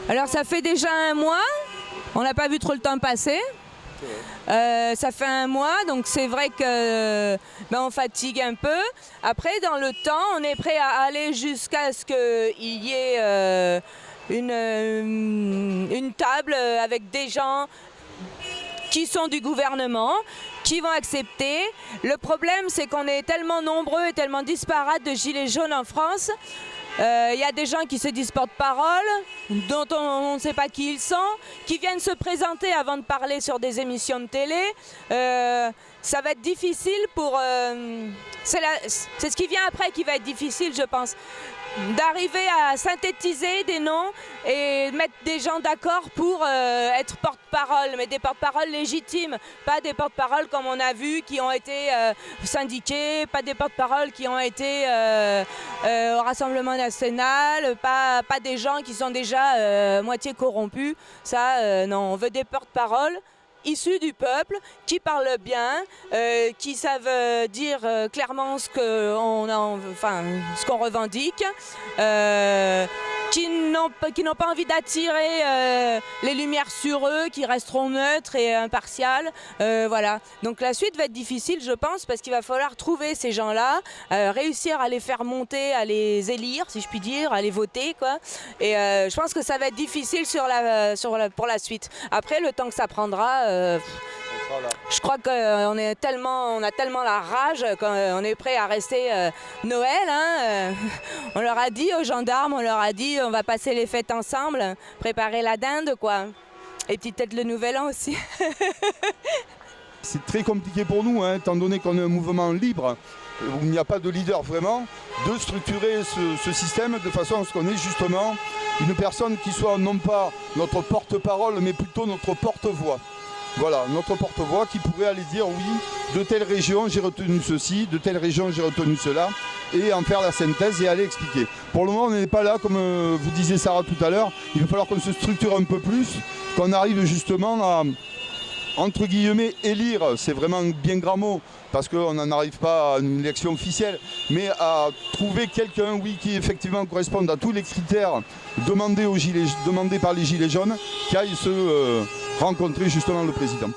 Alors ça fait déjà un mois, on n'a pas vu trop le temps passer. Ça fait un mois, donc c'est vrai que on fatigue un peu. Après, dans le temps, on est prêt à aller jusqu'à ce qu'il y ait une table avec des gens qui sont du gouvernement, qui vont accepter. Le problème, c'est qu'on est tellement nombreux et tellement disparates de gilets jaunes en France. Il y a des gens qui se disent porte-parole, dont on ne sait pas qui ils sont, qui viennent se présenter avant de parler sur des émissions de télé. Ça va être difficile pour... c'est ce qui vient après qui va être difficile, je pense. D'arriver à synthétiser des noms et mettre des gens d'accord pour être porte-parole, mais des porte-paroles légitimes, pas des porte-paroles comme on a vu qui ont été syndiqués, pas des porte-paroles qui ont été au Rassemblement national, pas des gens qui sont déjà moitié corrompus. Ça, non, on veut des porte-paroles issus du peuple, qui parlent bien, qui savent dire clairement ce qu'on revendique, qui n'ont pas envie d'attirer les lumières sur eux, qui resteront neutres et impartials. Voilà. Donc la suite va être difficile, je pense, parce qu'il va falloir trouver ces gens-là, réussir à les faire monter, à les élire, si je puis dire, à les voter, quoi. Et je pense que ça va être difficile pour la suite. Après, le temps que ça prendra, je crois qu'on a tellement la rage qu'on est prêt à rester Noël. Hein. On leur a dit aux gendarmes, on leur a dit on va passer les fêtes ensemble, préparer la dinde, quoi. Et peut-être le nouvel an aussi. C'est très compliqué pour nous, hein, étant donné qu'on est un mouvement libre, où il n'y a pas de leader vraiment, de structurer ce système de façon à ce qu'on ait justement une personne qui soit non pas notre porte-parole, mais plutôt notre porte-voix. Voilà, notre porte-voix qui pourrait aller dire oui, de telle région j'ai retenu ceci, de telle région j'ai retenu cela, et en faire la synthèse et aller expliquer. Pour le moment, on n'est pas là, comme vous disiez Sarah tout à l'heure, il va falloir qu'on se structure un peu plus, qu'on arrive justement à, entre guillemets, élire, c'est vraiment un bien grand mot, parce qu'on n'en arrive pas à une élection officielle, mais à trouver quelqu'un, oui, qui effectivement corresponde à tous les critères demandés par les Gilets jaunes, qui aille se rencontrer justement le président.